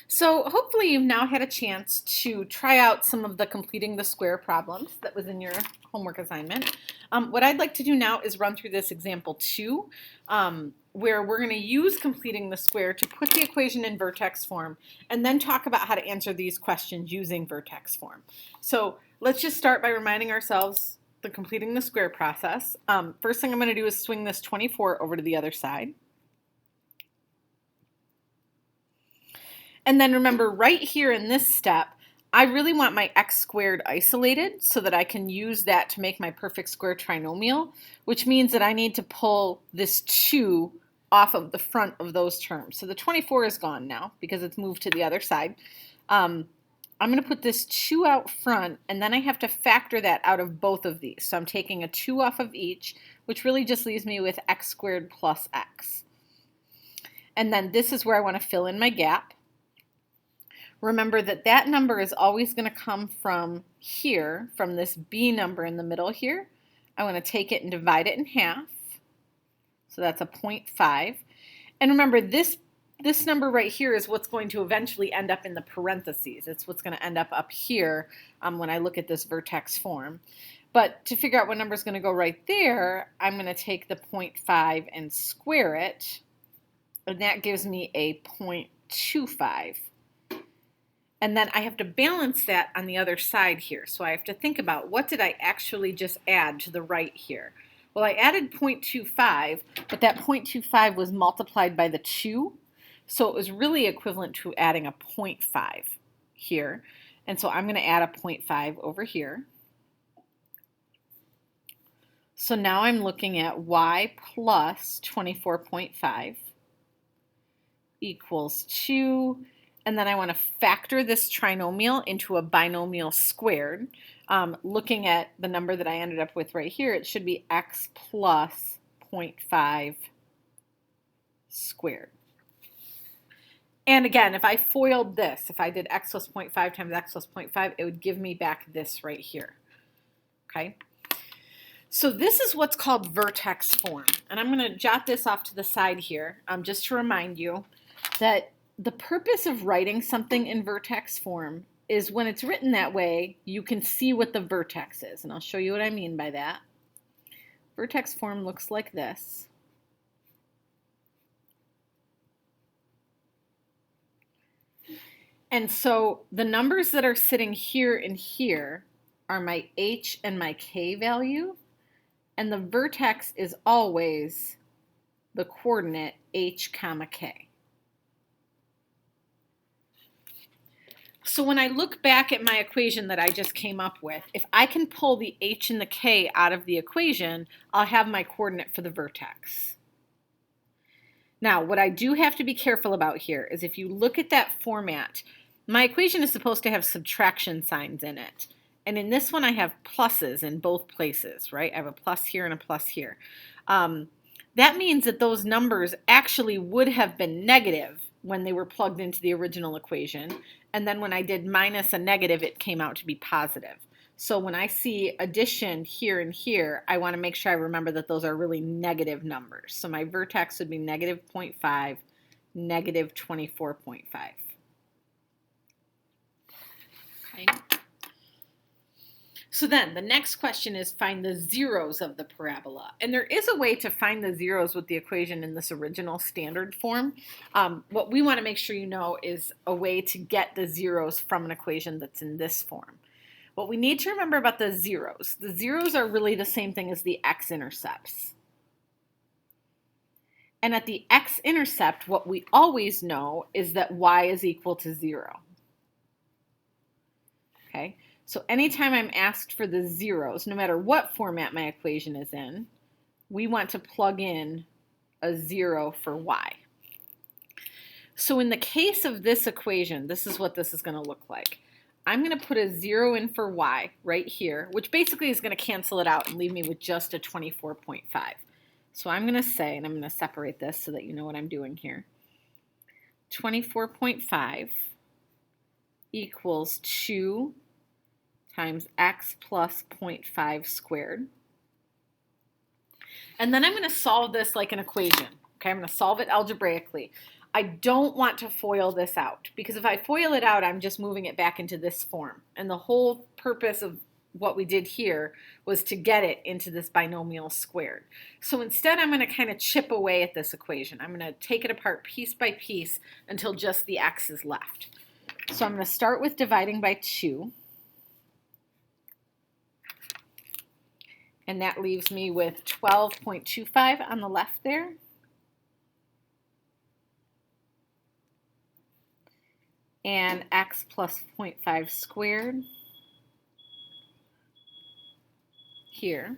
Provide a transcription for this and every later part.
So hopefully you've now had a chance to try out some of the completing the square problems that was in your homework assignment. What I'd like to do now is run through this example 2, where we're going to use completing the square to put the equation in vertex form and then talk about how to answer these questions using vertex form. So let's just start by reminding ourselves the completing the square process. First thing I'm going to do is swing this 24 over to the other side. And then remember, right here in this step, I really want my x squared isolated so that I can use that to make my perfect square trinomial, which means that I need to pull this 2 off of the front of those terms. So the 24 is gone now because it's moved to the other side. I'm going to put this 2 out front, and then I have to factor that out of both of these. So I'm taking a 2 off of each, which really just leaves me with x squared plus x. And then this is where I want to fill in my gap. Remember that that number is always going to come from here, from this b number in the middle here. I want to take it and divide it in half. So that's a 0.5. And remember, this number right here is what's going to eventually end up in the parentheses. It's what's going to end up here when I look at this vertex form. But to figure out what number is going to go right there, I'm going to take the 0.5 and square it. And that gives me a 0.25. And then I have to balance that on the other side here. So I have to think about, what did I actually just add to the right here? Well, I added 0.25, but that 0.25 was multiplied by the 2. So it was really equivalent to adding a 0.5 here. And so I'm going to add a 0.5 over here. So now I'm looking at y plus 24.5 equals 2. And then I want to factor this trinomial into a binomial squared. Looking at the number that I ended up with right here, it should be x plus 0.5 squared. And again, if I foiled this, if I did x plus 0.5 times x plus 0.5, it would give me back this right here. Okay? So this is what's called vertex form. And I'm going to jot this off to the side here, just to remind you that the purpose of writing something in vertex form is when it's written that way, you can see what the vertex is. And I'll show you what I mean by that. Vertex form looks like this. And so the numbers that are sitting here and here are my h and my k value. And the vertex is always the coordinate h comma k. So when I look back at my equation that I just came up with, if I can pull the h and the k out of the equation, I'll have my coordinate for the vertex. Now, what I do have to be careful about here is if you look at that format, my equation is supposed to have subtraction signs in it. And in this one, I have pluses in both places, right? I have a plus here and a plus here. That means that those numbers actually would have been negative when they were plugged into the original equation. And then when I did minus a negative, it came out to be positive. So when I see addition here and here, I want to make sure I remember that those are really negative numbers. So my vertex would be negative 0.5, negative 24.5. Okay. So then the next question is find the zeros of the parabola. And there is a way to find the zeros with the equation in this original standard form. What we want to make sure you know is a way to get the zeros from an equation that's in this form. What we need to remember about the zeros are really the same thing as the x-intercepts. And at the x-intercept, what we always know is that y is equal to 0. Okay? So anytime I'm asked for the zeros, no matter what format my equation is in, we want to plug in a 0 for y. So in the case of this equation, this is what this is going to look like. I'm going to put a 0 in for y right here, which basically is going to cancel it out and leave me with just a 24.5. So I'm going to say, and I'm going to separate this so that you know what I'm doing here, 24.5 equals 2 times x plus 0.5 squared. And then I'm going to solve this like an equation. Okay, I'm going to solve it algebraically. I don't want to FOIL this out, because if I FOIL it out, I'm just moving it back into this form. And the whole purpose of what we did here was to get it into this binomial squared. So instead, I'm going to kind of chip away at this equation. I'm going to take it apart piece by piece until just the x is left. So I'm going to start with dividing by 2. And that leaves me with 12.25 on the left there. And x plus 0.5 squared here.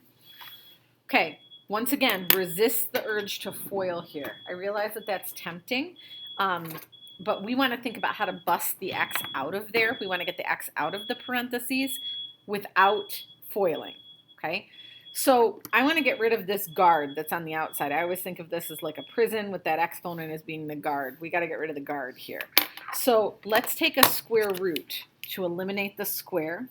Okay, once again, resist the urge to FOIL here. I realize that that's tempting, but we want to think about how to bust the x out of there. We want to get the x out of the parentheses without FOILing, okay? So I want to get rid of this guard that's on the outside. I always think of this as like a prison with that exponent as being the guard. We got to get rid of the guard here. So let's take a square root to eliminate the square.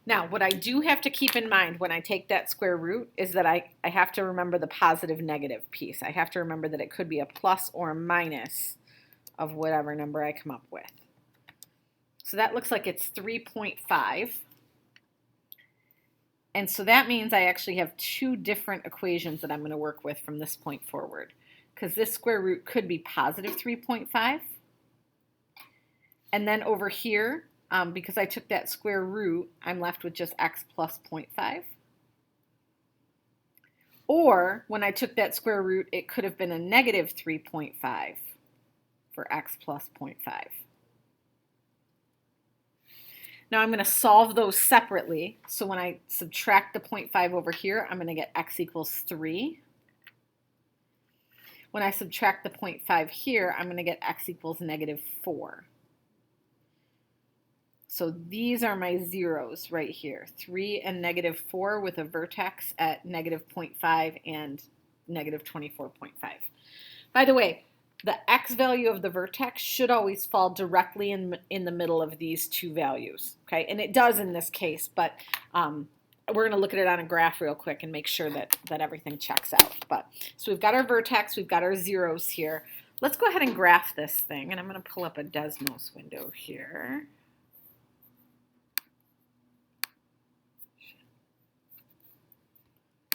Now, what I do have to keep in mind when I take that square root is that I have to remember the positive negative piece. I have to remember that it could be a plus or a minus of whatever number I come up with. So that looks like it's 3.5. And so that means I actually have 2 different equations that I'm going to work with from this point forward, because this square root could be positive 3.5. And then over here, because I took that square root, I'm left with just x plus 0.5. Or when I took that square root, it could have been a negative 3.5 for x plus 0.5. Now I'm going to solve those separately. So when I subtract the 0.5 over here, I'm going to get x equals 3. When I subtract the 0.5 here, I'm going to get x equals negative 4. So these are my zeros right here, 3 and negative 4 with a vertex at negative 0.5 and negative 24.5. By the way, the x value of the vertex should always fall directly in the middle of these 2 values, okay? And it does in this case, but we're going to look at it on a graph real quick and make sure that everything checks out. So we've got our vertex, we've got our zeros here. Let's go ahead and graph this thing, and I'm going to pull up a Desmos window here.